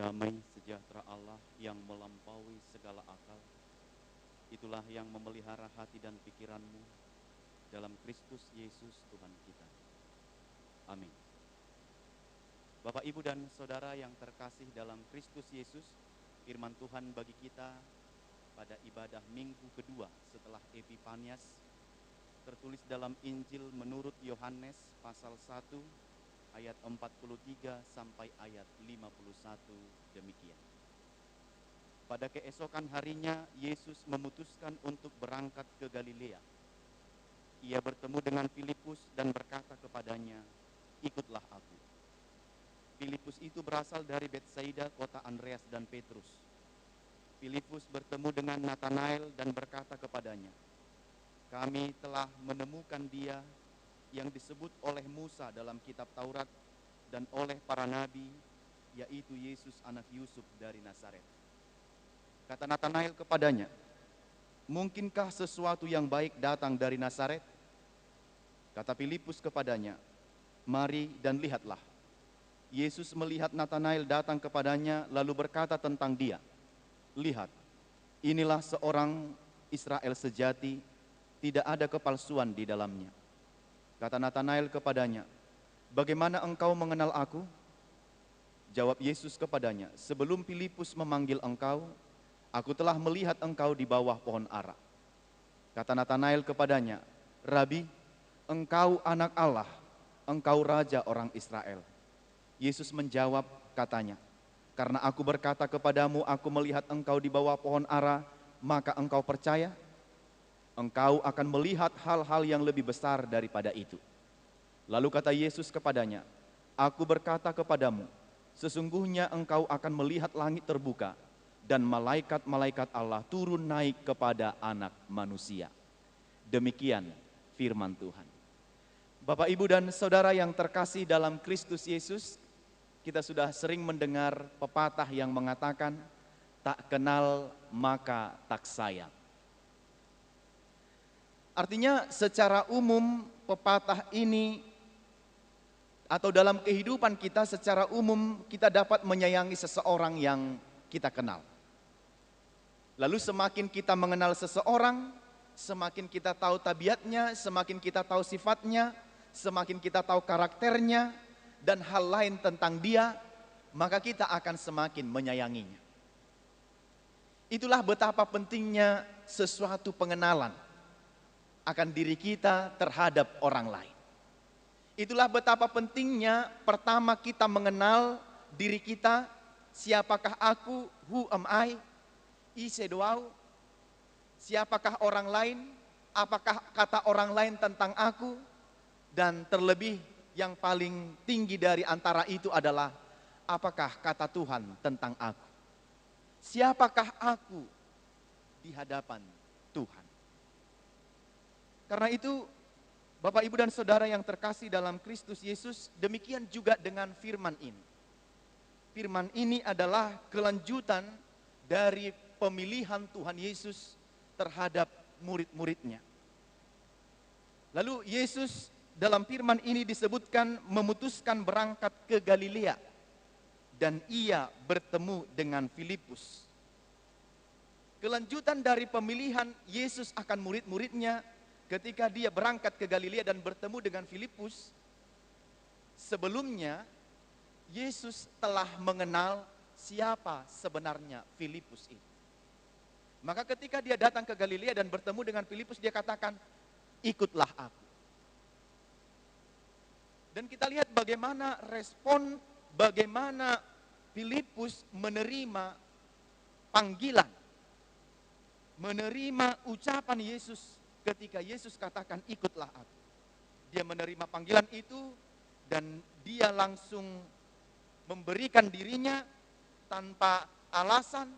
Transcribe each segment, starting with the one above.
Damai sejahtera Allah yang melampaui segala akal, itulah yang memelihara hati dan pikiranmu dalam Kristus Yesus Tuhan kita. Amin. Bapak, Ibu, dan Saudara yang terkasih dalam Kristus Yesus, firman Tuhan bagi kita pada ibadah minggu kedua setelah Epifanias tertulis dalam Injil menurut Yohanes pasal 1 ayat 43 sampai ayat 51 demikian. Pada keesokan harinya Yesus memutuskan untuk berangkat ke Galilea. Ia bertemu dengan Filipus dan berkata kepadanya, "Ikutlah aku." Filipus itu berasal dari Betsaida, kota Andreas dan Petrus. Filipus bertemu dengan Natanael dan berkata kepadanya, "Kami telah menemukan Dia yang disebut oleh Musa dalam kitab Taurat dan oleh para nabi, yaitu Yesus anak Yusuf dari Nazaret." Kata Natanael kepadanya, "Mungkinkah sesuatu yang baik datang dari Nazaret?" Kata Filipus kepadanya, "Mari dan lihatlah." Yesus melihat Natanael datang kepadanya lalu berkata tentang dia, "Lihat, inilah seorang Israel sejati, tidak ada kepalsuan di dalamnya." Kata Natanael kepadanya, "Bagaimana engkau mengenal aku?" Jawab Yesus kepadanya, "Sebelum Filipus memanggil engkau, aku telah melihat engkau di bawah pohon ara." Kata Natanael kepadanya, "Rabi, engkau anak Allah, engkau raja orang Israel." Yesus menjawab katanya, "Karena aku berkata kepadamu, aku melihat engkau di bawah pohon ara, maka engkau percaya? Engkau akan melihat hal-hal yang lebih besar daripada itu." Lalu kata Yesus kepadanya, "Aku berkata kepadamu, sesungguhnya engkau akan melihat langit terbuka dan malaikat-malaikat Allah turun naik kepada Anak Manusia." Demikian firman Tuhan. Bapak, Ibu, dan Saudara yang terkasih dalam Kristus Yesus, kita sudah sering mendengar pepatah yang mengatakan, "Tak kenal maka tak sayang." Artinya secara umum pepatah ini atau dalam kehidupan kita secara umum kita dapat menyayangi seseorang yang kita kenal. Lalu semakin kita mengenal seseorang, semakin kita tahu tabiatnya, semakin kita tahu sifatnya, semakin kita tahu karakternya dan hal lain tentang dia, maka kita akan semakin menyayanginya. Itulah betapa pentingnya sesuatu pengenalan akan diri kita terhadap orang lain. Itulah betapa pentingnya pertama kita mengenal diri kita, siapakah aku, who am I, isedoau, siapakah orang lain, apakah kata orang lain tentang aku, dan terlebih yang paling tinggi dari antara itu adalah apakah kata Tuhan tentang aku. Siapakah aku di hadapan Tuhan. Karena itu Bapak, Ibu, dan Saudara yang terkasih dalam Kristus Yesus, demikian juga dengan firman ini. Firman ini adalah kelanjutan dari pemilihan Tuhan Yesus terhadap murid-muridnya. Lalu Yesus dalam firman ini disebutkan memutuskan berangkat ke Galilea dan ia bertemu dengan Filipus. Kelanjutan dari pemilihan Yesus akan murid-muridnya ketika dia berangkat ke Galilea dan bertemu dengan Filipus. Sebelumnya Yesus telah mengenal siapa sebenarnya Filipus itu. Maka ketika dia datang ke Galilea dan bertemu dengan Filipus, dia katakan, "Ikutlah aku." Dan kita lihat bagaimana respon, bagaimana Filipus menerima panggilan, menerima ucapan Yesus ketika Yesus katakan, "Ikutlah aku." Dia menerima panggilan itu dan dia langsung memberikan dirinya tanpa alasan,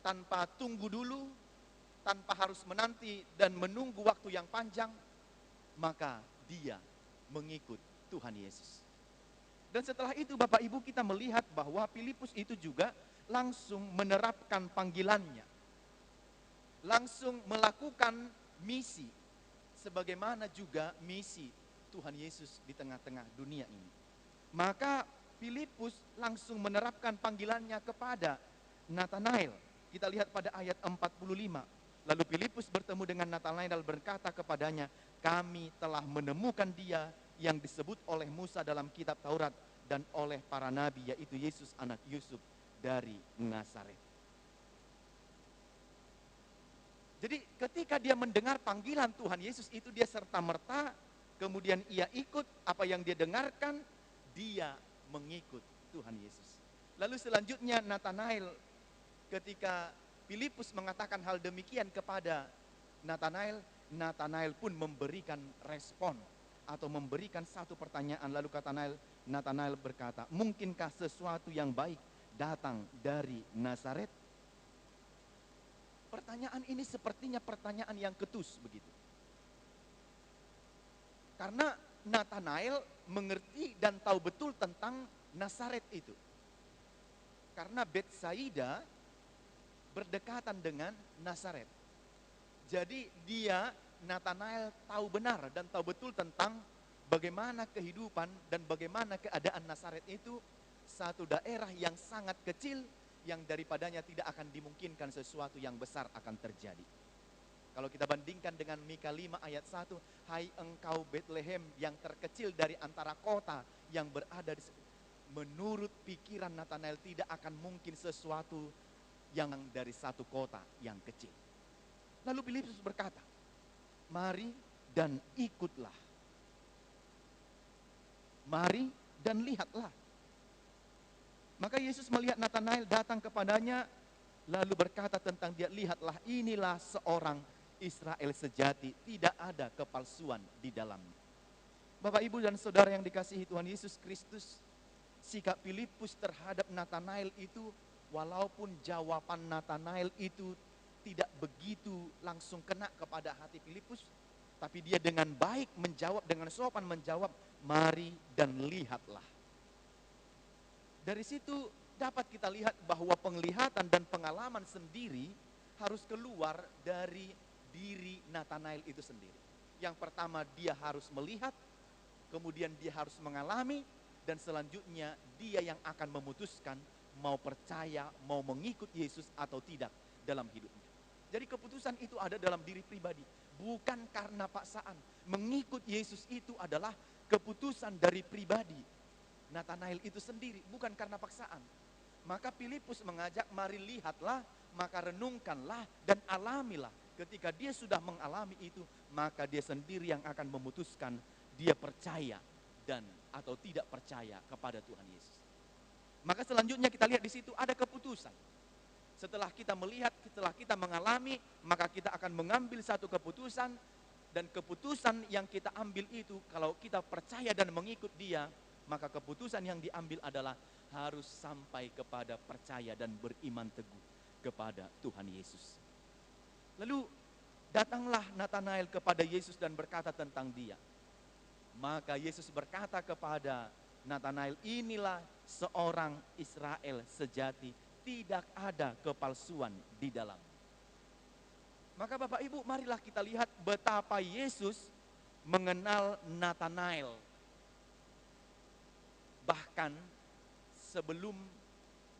tanpa tunggu dulu, tanpa harus menanti dan menunggu waktu yang panjang, maka dia mengikut Tuhan Yesus. Dan setelah itu Bapak Ibu kita melihat bahwa Filipus itu juga langsung menerapkan panggilannya. Langsung melakukan misi, sebagaimana juga misi Tuhan Yesus di tengah-tengah dunia ini. Maka Filipus langsung menerapkan panggilannya kepada Natanael. Kita lihat pada ayat 45. Lalu Filipus bertemu dengan Natanael dan berkata kepadanya, kami telah menemukan dia yang disebut oleh Musa dalam kitab Taurat dan oleh para nabi, yaitu Yesus anak Yusuf dari Nazaret. Jadi ketika dia mendengar panggilan Tuhan Yesus itu, dia serta-merta, kemudian ia ikut apa yang dia dengarkan, dia mengikut Tuhan Yesus. Lalu selanjutnya Natanael, ketika Filipus mengatakan hal demikian kepada Natanael, Natanael pun memberikan respon atau memberikan satu pertanyaan. Lalu Natanael berkata, mungkinkah sesuatu yang baik datang dari Nazaret? Pertanyaan ini sepertinya pertanyaan yang ketus begitu. Karena Natanael mengerti dan tahu betul tentang Nazaret itu. Karena Betsaida berdekatan dengan Nazaret. Jadi Natanael tahu benar dan tahu betul tentang bagaimana kehidupan dan bagaimana keadaan Nazaret itu, satu daerah yang sangat kecil yang daripadanya tidak akan dimungkinkan sesuatu yang besar akan terjadi. Kalau kita bandingkan dengan Mika 5 ayat 1, hai engkau Bethlehem yang terkecil dari antara kota yang berada di, menurut pikiran Natanael tidak akan mungkin sesuatu yang dari satu kota yang kecil. Lalu Filipus berkata, mari dan ikutlah. Mari dan lihatlah. Maka Yesus melihat Natanael datang kepadanya, lalu berkata tentang dia, lihatlah inilah seorang Israel sejati, tidak ada kepalsuan di dalamnya. Bapak, Ibu, dan Saudara yang dikasihi Tuhan Yesus Kristus, sikap Filipus terhadap Natanael itu, walaupun jawaban Natanael itu tidak begitu langsung kena kepada hati Filipus, tapi dia dengan baik menjawab, dengan sopan menjawab, mari dan lihatlah. Dari situ dapat kita lihat bahwa penglihatan dan pengalaman sendiri harus keluar dari diri Natanael itu sendiri. Yang pertama, dia harus melihat, kemudian dia harus mengalami, dan selanjutnya dia yang akan memutuskan mau percaya, mau mengikut Yesus atau tidak dalam hidupnya. Jadi keputusan itu ada dalam diri pribadi, bukan karena paksaan. Mengikut Yesus itu adalah keputusan dari pribadi Natanael itu sendiri, bukan karena paksaan. Maka Filipus mengajak, mari lihatlah, maka renungkanlah dan alamilah. Ketika dia sudah mengalami itu, maka dia sendiri yang akan memutuskan dia percaya dan atau tidak percaya kepada Tuhan Yesus. Maka selanjutnya kita lihat di situ ada keputusan. Setelah kita melihat, setelah kita mengalami, maka kita akan mengambil satu keputusan, dan keputusan yang kita ambil itu kalau kita percaya dan mengikut dia, maka keputusan yang diambil adalah harus sampai kepada percaya dan beriman teguh kepada Tuhan Yesus. Lalu datanglah Natanael kepada Yesus dan berkata tentang dia. Maka Yesus berkata kepada Natanael, inilah seorang Israel sejati, tidak ada kepalsuan di dalam. Maka Bapak Ibu, marilah kita lihat betapa Yesus mengenal Natanael. Bahkan sebelum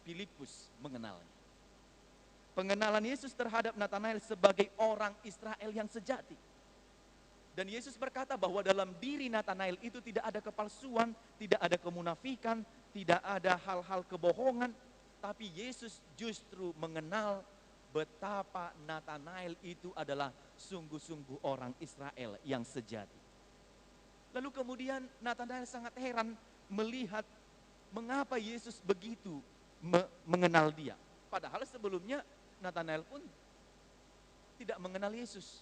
Filipus mengenalnya. Pengenalan Yesus terhadap Natanael sebagai orang Israel yang sejati. Dan Yesus berkata bahwa dalam diri Natanael itu tidak ada kepalsuan, tidak ada kemunafikan, tidak ada hal-hal kebohongan. Tapi Yesus justru mengenal betapa Natanael itu adalah sungguh-sungguh orang Israel yang sejati. Lalu kemudian Natanael sangat heran melihat mengapa Yesus begitu mengenal dia. Padahal sebelumnya Natanael pun tidak mengenal Yesus.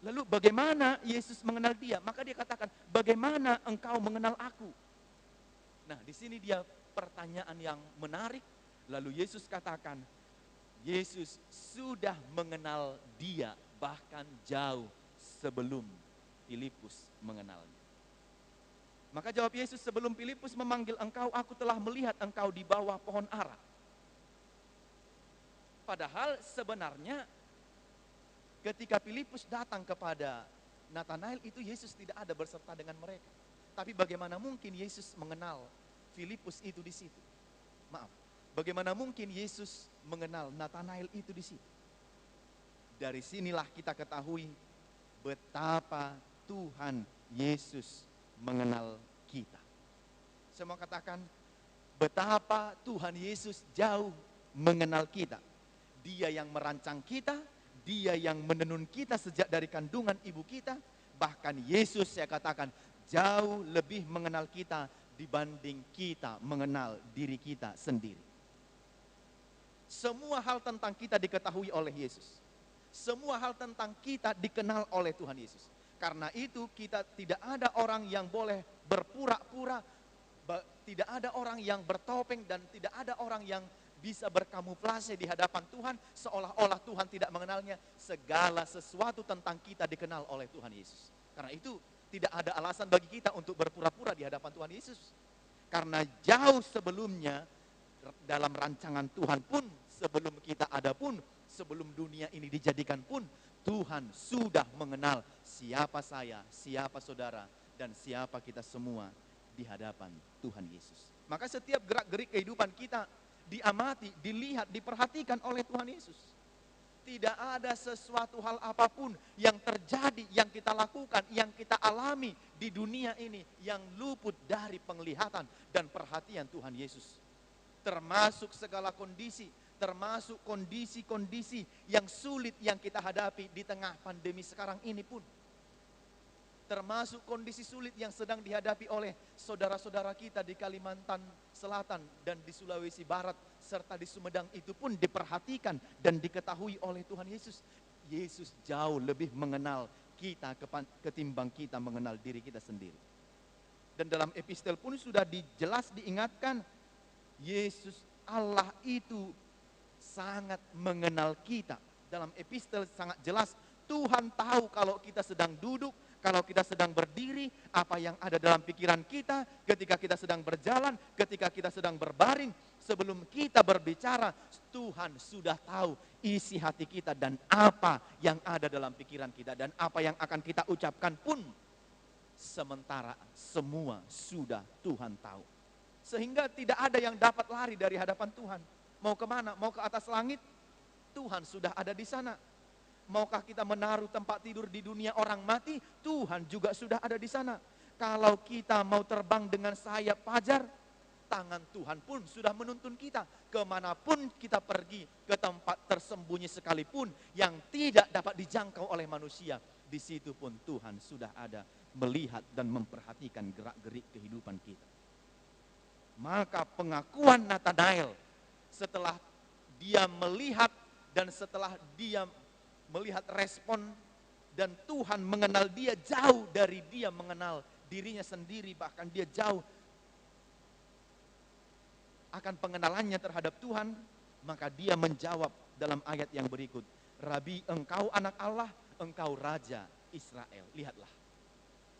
Lalu bagaimana Yesus mengenal dia? Maka dia katakan, bagaimana engkau mengenal aku? Nah, di sini dia pertanyaan yang menarik. Lalu Yesus katakan, Yesus sudah mengenal dia bahkan jauh sebelum Filipus mengenalnya. Maka jawab Yesus, sebelum Filipus memanggil engkau, aku telah melihat engkau di bawah pohon ara. Padahal sebenarnya ketika Filipus datang kepada Natanael itu Yesus tidak ada berserta dengan mereka. Tapi bagaimana mungkin Yesus mengenal Filipus itu di situ? Maaf, bagaimana mungkin Yesus mengenal Nathanael itu di situ? Dari sinilah kita ketahui betapa Tuhan Yesus mengenal kita. Saya mau katakan, betapa Tuhan Yesus jauh mengenal kita. Dia yang merancang kita, Dia yang menenun kita sejak dari kandungan ibu kita. Bahkan Yesus, saya katakan, jauh lebih mengenal kita dibanding kita mengenal diri kita sendiri. Semua hal tentang kita diketahui oleh Yesus. Semua hal tentang kita dikenal oleh Tuhan Yesus. Karena itu kita tidak ada orang yang boleh berpura-pura, tidak ada orang yang bertopeng, dan tidak ada orang yang bisa berkamuflase di hadapan Tuhan seolah-olah Tuhan tidak mengenalnya. Segala sesuatu tentang kita dikenal oleh Tuhan Yesus. Karena itu tidak ada alasan bagi kita untuk berpura-pura di hadapan Tuhan Yesus. Karena jauh sebelumnya dalam rancangan Tuhan pun, sebelum kita ada pun, sebelum dunia ini dijadikan pun, Tuhan sudah mengenal siapa saya, siapa saudara, dan siapa kita semua di hadapan Tuhan Yesus. Maka setiap gerak-gerik kehidupan kita diamati, dilihat, diperhatikan oleh Tuhan Yesus. Tidak ada sesuatu hal apapun yang terjadi, yang kita lakukan, yang kita alami di dunia ini yang luput dari penglihatan dan perhatian Tuhan Yesus. Termasuk segala kondisi, termasuk kondisi-kondisi yang sulit yang kita hadapi di tengah pandemi sekarang ini pun. Termasuk kondisi sulit yang sedang dihadapi oleh saudara-saudara kita di Kalimantan Selatan dan di Sulawesi Barat serta di Sumedang, itu pun diperhatikan dan diketahui oleh Tuhan Yesus. Yesus jauh lebih mengenal kita ketimbang kita mengenal diri kita sendiri. Dan dalam epistel pun sudah jelas diingatkan, Yesus Allah itu sangat mengenal kita. Dalam epistel sangat jelas, Tuhan tahu kalau kita sedang duduk, kalau kita sedang berdiri, apa yang ada dalam pikiran kita, ketika kita sedang berjalan, ketika kita sedang berbaring, sebelum kita berbicara, Tuhan sudah tahu isi hati kita dan apa yang ada dalam pikiran kita dan apa yang akan kita ucapkan pun, sementara semua sudah Tuhan tahu. Sehingga tidak ada yang dapat lari dari hadapan Tuhan. Mau kemana? Mau ke atas langit? Tuhan sudah ada di sana. Maukah kita menaruh tempat tidur di dunia orang mati? Tuhan juga sudah ada di sana. Kalau kita mau terbang dengan sayap fajar, tangan Tuhan pun sudah menuntun kita. Kemanapun kita pergi, ke tempat tersembunyi sekalipun yang tidak dapat dijangkau oleh manusia, di situ pun Tuhan sudah ada melihat dan memperhatikan gerak-gerik kehidupan kita. Maka pengakuan Nathanael setelah dia melihat dan setelah dia melihat respon dan Tuhan mengenal dia jauh dari dia mengenal dirinya sendiri, bahkan dia jauh akan pengenalannya terhadap Tuhan, maka dia menjawab dalam ayat yang berikut, Rabi, engkau anak Allah, engkau Raja Israel. Lihatlah.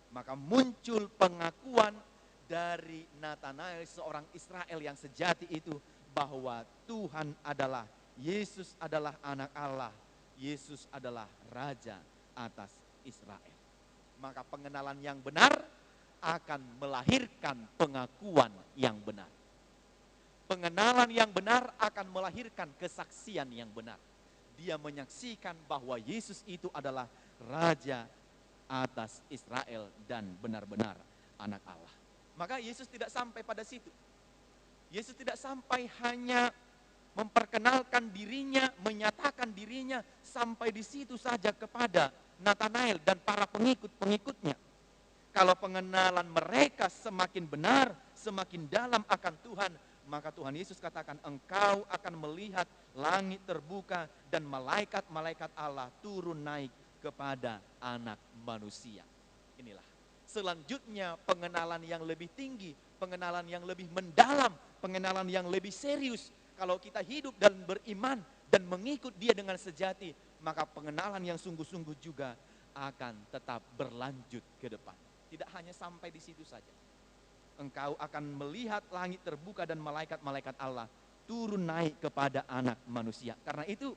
Maka muncul pengakuan dari Nathanael, seorang Israel yang sejati itu, bahwa Tuhan adalah, Yesus adalah anak Allah, Yesus adalah Raja atas Israel. Maka pengenalan yang benar akan melahirkan pengakuan yang benar. Pengenalan yang benar akan melahirkan kesaksian yang benar. Dia menyaksikan bahwa Yesus itu adalah Raja atas Israel dan benar-benar anak Allah. Maka Yesus tidak sampai pada situ. Yesus tidak sampai hanya memperkenalkan dirinya, menyatakan dirinya sampai di situ saja kepada Nathanael dan para pengikut-pengikutnya. Kalau pengenalan mereka semakin benar, semakin dalam akan Tuhan, maka Tuhan Yesus katakan, engkau akan melihat langit terbuka dan malaikat-malaikat Allah turun naik kepada anak manusia. Inilah selanjutnya pengenalan yang lebih tinggi, pengenalan yang lebih mendalam, pengenalan yang lebih serius. Kalau kita hidup dan beriman dan mengikut Dia dengan sejati, maka pengenalan yang sungguh-sungguh juga akan tetap berlanjut ke depan. Tidak hanya sampai di situ saja. Engkau akan melihat langit terbuka dan malaikat-malaikat Allah turun naik kepada anak manusia. Karena itu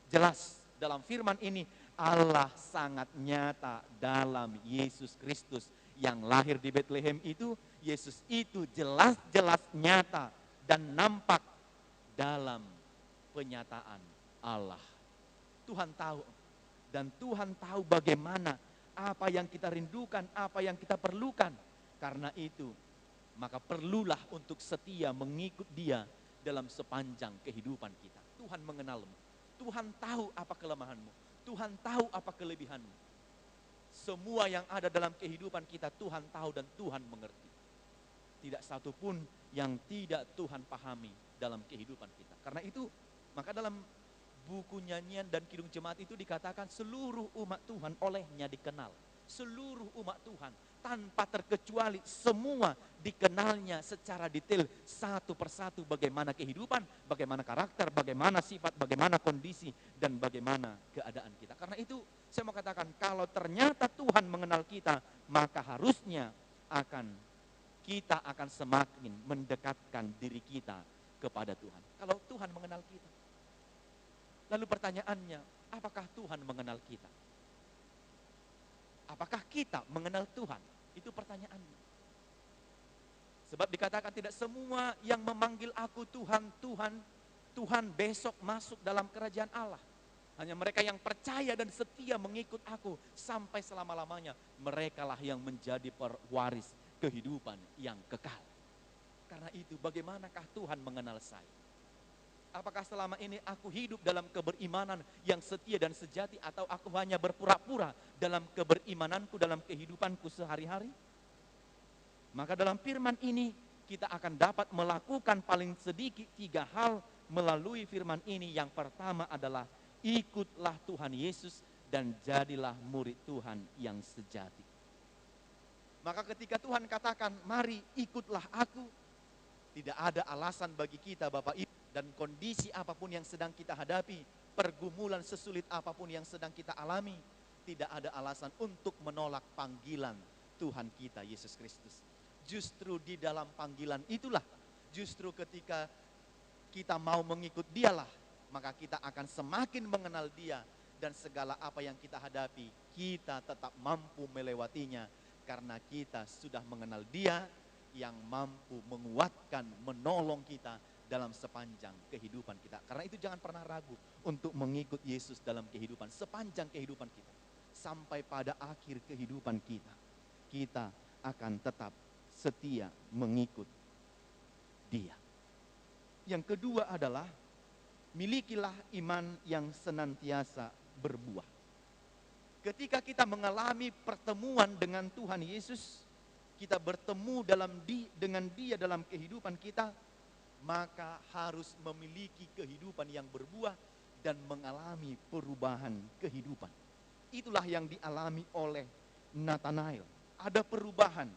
jelas dalam firman ini, Allah sangat nyata dalam Yesus Kristus yang lahir di Bethlehem itu, Yesus itu jelas-jelas nyata dan nampak dalam penyataan Allah. Tuhan tahu, dan Tuhan tahu bagaimana apa yang kita rindukan, apa yang kita perlukan. Karena itu, maka perlulah untuk setia mengikut Dia dalam sepanjang kehidupan kita. Tuhan mengenalmu, Tuhan tahu apa kelemahanmu, Tuhan tahu apa kelebihanmu. Semua yang ada dalam kehidupan kita Tuhan tahu dan Tuhan mengerti. Tidak satu pun yang tidak Tuhan pahami dalam kehidupan kita. Karena itu, maka dalam buku nyanyian dan kidung jemaat itu dikatakan seluruh umat Tuhan olehnya dikenal. Seluruh umat Tuhan tanpa terkecuali semua dikenalnya secara detail satu persatu bagaimana kehidupan, bagaimana karakter, bagaimana sifat, bagaimana kondisi dan bagaimana keadaan kita. Karena itu saya mau katakan kalau ternyata Tuhan mengenal kita, maka harusnya kita akan semakin mendekatkan diri kita kepada Tuhan. Kalau Tuhan mengenal kita. Lalu pertanyaannya, apakah Tuhan mengenal kita? Apakah kita mengenal Tuhan? Itu pertanyaannya. Sebab dikatakan tidak semua yang memanggil aku Tuhan, Tuhan, Tuhan besok masuk dalam kerajaan Allah. Hanya mereka yang percaya dan setia mengikut aku sampai selama-lamanya. Merekalah yang menjadi pewaris kehidupan yang kekal. Karena itu bagaimanakah Tuhan mengenal saya? Apakah selama ini aku hidup dalam keberimanan yang setia dan sejati atau aku hanya berpura-pura dalam keberimananku, dalam kehidupanku sehari-hari? Maka dalam firman ini kita akan dapat melakukan paling sedikit 3 hal melalui firman ini. Yang pertama adalah ikutlah Tuhan Yesus dan jadilah murid Tuhan yang sejati. Maka ketika Tuhan katakan mari ikutlah aku, tidak ada alasan bagi kita Bapak Ibu. Dan kondisi apapun yang sedang kita hadapi, pergumulan sesulit apapun yang sedang kita alami, tidak ada alasan untuk menolak panggilan Tuhan kita Yesus Kristus. Justru di dalam panggilan itulah, justru ketika kita mau mengikut Dialah, maka kita akan semakin mengenal Dia dan segala apa yang kita hadapi, kita tetap mampu melewatinya karena kita sudah mengenal Dia yang mampu menguatkan, menolong kita dalam sepanjang kehidupan kita. Karena itu jangan pernah ragu untuk mengikut Yesus dalam kehidupan, sepanjang kehidupan kita. Sampai pada akhir kehidupan kita, kita akan tetap setia mengikut Dia. Yang kedua adalah, milikilah iman yang senantiasa berbuah. Ketika kita mengalami pertemuan dengan Tuhan Yesus, kita bertemu dengan Dia dalam kehidupan kita, maka harus memiliki kehidupan yang berbuah dan mengalami perubahan kehidupan. Itulah yang dialami oleh Nathanael. Ada perubahan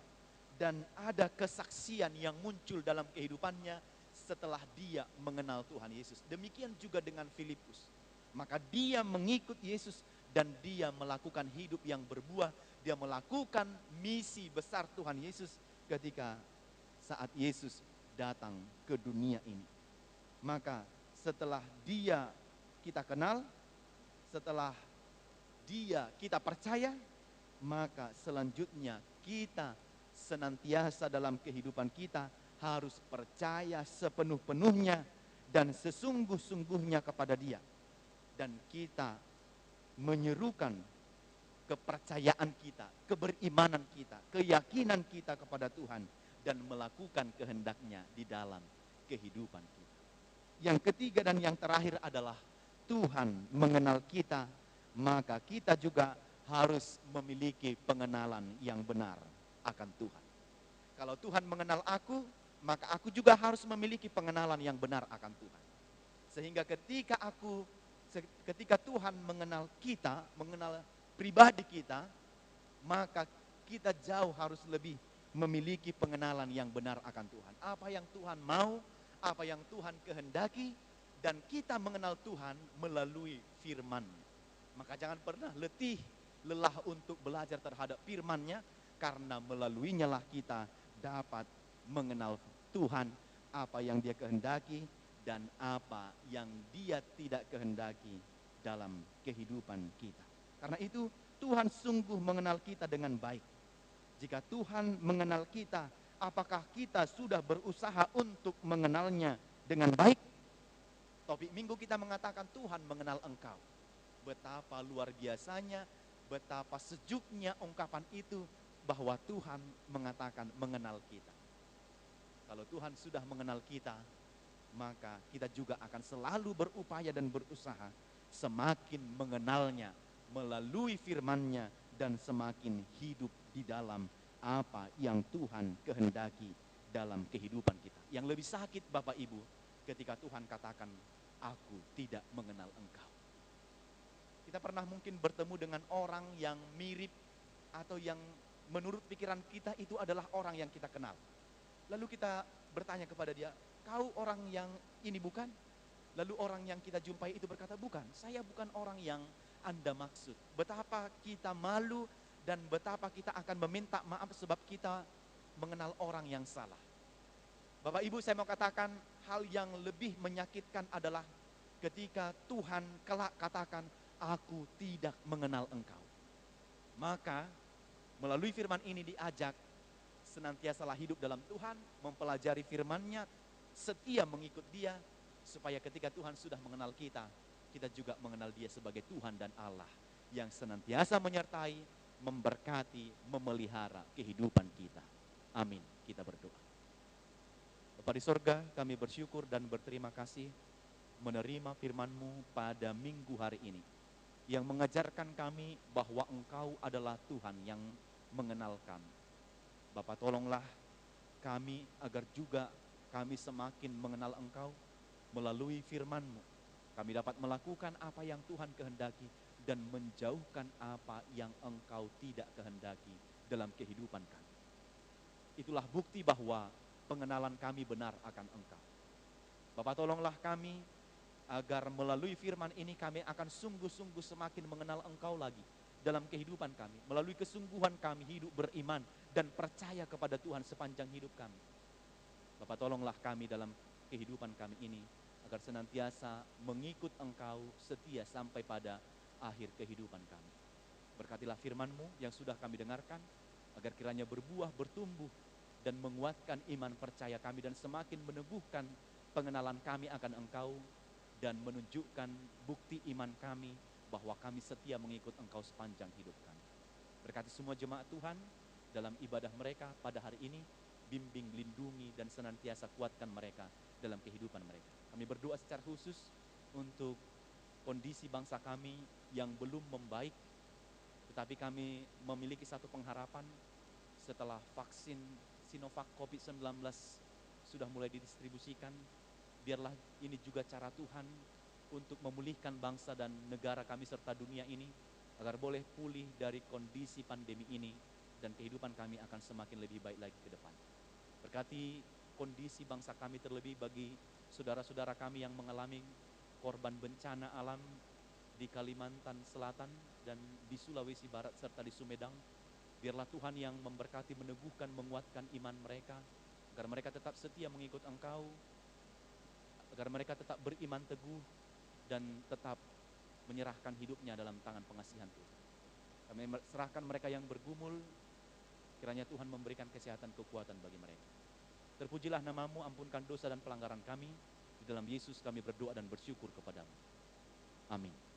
dan ada kesaksian yang muncul dalam kehidupannya setelah dia mengenal Tuhan Yesus. Demikian juga dengan Filipus. Maka dia mengikut Yesus dan dia melakukan hidup yang berbuah. Dia melakukan misi besar Tuhan Yesus ketika saat Yesus datang ke dunia ini. Maka setelah dia kita kenal, setelah dia kita percaya, maka selanjutnya kita senantiasa dalam kehidupan kita harus percaya sepenuh-penuhnya dan sesungguh-sungguhnya kepada Dia. Dan kita menyerukan kepercayaan kita, keberimanan kita, keyakinan kita kepada Tuhan dan melakukan kehendaknya di dalam kehidupan kita. Yang ketiga dan yang terakhir adalah Tuhan mengenal kita, maka kita juga harus memiliki pengenalan yang benar akan Tuhan. Kalau Tuhan mengenal aku, maka aku juga harus memiliki pengenalan yang benar akan Tuhan. Sehingga ketika Tuhan mengenal kita, mengenal pribadi kita, maka kita jauh harus lebih memiliki pengenalan yang benar akan Tuhan. Apa yang Tuhan mau, apa yang Tuhan kehendaki, dan kita mengenal Tuhan melalui firman. Maka jangan pernah lelah untuk belajar terhadap firman-Nya, karena melaluinya lah kita dapat mengenal Tuhan, apa yang Dia kehendaki dan apa yang Dia tidak kehendaki dalam kehidupan kita. Karena itu Tuhan sungguh mengenal kita dengan baik. Jika Tuhan mengenal kita, apakah kita sudah berusaha untuk mengenalnya dengan baik? Topik minggu kita mengatakan Tuhan mengenal engkau. Betapa luar biasanya, betapa sejuknya ungkapan itu bahwa Tuhan mengatakan mengenal kita. Kalau Tuhan sudah mengenal kita, maka kita juga akan selalu berupaya dan berusaha semakin mengenalnya melalui firman-Nya dan semakin hidup di dalam apa yang Tuhan kehendaki dalam kehidupan kita. Yang lebih sakit Bapak Ibu ketika Tuhan katakan, aku tidak mengenal engkau. Kita pernah mungkin bertemu dengan orang yang mirip atau yang menurut pikiran kita itu adalah orang yang kita kenal. Lalu kita bertanya kepada dia, kau orang yang ini bukan? Lalu orang yang kita jumpai itu berkata, bukan, saya bukan orang yang Anda maksud. Betapa kita malu dan betapa kita akan meminta maaf sebab kita mengenal orang yang salah. Bapak Ibu, saya mau katakan hal yang lebih menyakitkan adalah ketika Tuhan kelak katakan, aku tidak mengenal engkau. Maka melalui firman ini diajak senantiasalah hidup dalam Tuhan, mempelajari firman-Nya, setia mengikut Dia, supaya ketika Tuhan sudah mengenal kita, kita juga mengenal Dia sebagai Tuhan dan Allah yang senantiasa menyertai, memberkati, memelihara kehidupan kita. Amin. Kita berdoa. Bapa di sorga, kami bersyukur dan berterima kasih menerima firman-Mu pada minggu hari ini, yang mengajarkan kami bahwa Engkau adalah Tuhan yang mengenal kami. Bapa, tolonglah kami agar juga kami semakin mengenal Engkau melalui firman-Mu. Kami dapat melakukan apa yang Tuhan kehendaki dan menjauhkan apa yang Engkau tidak kehendaki dalam kehidupan kami. Itulah bukti bahwa pengenalan kami benar akan Engkau. Bapa, tolonglah kami agar melalui firman ini kami akan sungguh-sungguh semakin mengenal Engkau lagi dalam kehidupan kami. Melalui kesungguhan kami hidup beriman dan percaya kepada Tuhan sepanjang hidup kami. Bapa, tolonglah kami dalam kehidupan kami ini agar senantiasa mengikut Engkau setia sampai pada akhir kehidupan kami. Berkatilah firman-Mu yang sudah kami dengarkan, agar kiranya berbuah, bertumbuh, dan menguatkan iman percaya kami dan semakin meneguhkan pengenalan kami akan Engkau dan menunjukkan bukti iman kami bahwa kami setia mengikut Engkau sepanjang hidup kami. Berkati semua jemaat Tuhan dalam ibadah mereka pada hari ini, bimbing, lindungi, dan senantiasa kuatkan mereka dalam kehidupan mereka. Kami berdoa secara khusus untuk kondisi bangsa kami yang belum membaik, tetapi kami memiliki satu pengharapan setelah vaksin Sinovac COVID-19 sudah mulai didistribusikan. Biarlah ini juga cara Tuhan untuk memulihkan bangsa dan negara kami serta dunia ini, agar boleh pulih dari kondisi pandemi ini dan kehidupan kami akan semakin lebih baik lagi ke depan. Berkati kondisi bangsa kami, terlebih bagi saudara-saudara kami yang mengalami korban bencana alam di Kalimantan Selatan dan di Sulawesi Barat serta di Sumedang. Biarlah Tuhan yang memberkati, meneguhkan, menguatkan iman mereka, agar mereka tetap setia mengikut Engkau, agar mereka tetap beriman teguh dan tetap menyerahkan hidupnya dalam tangan pengasihan Tuhan. Kami serahkan mereka yang bergumul, kiranya Tuhan memberikan kesehatan, kekuatan bagi mereka. Terpujilah nama-Mu, ampunkan dosa dan pelanggaran kami. Di dalam Yesus kami berdoa dan bersyukur kepadamu. Amin.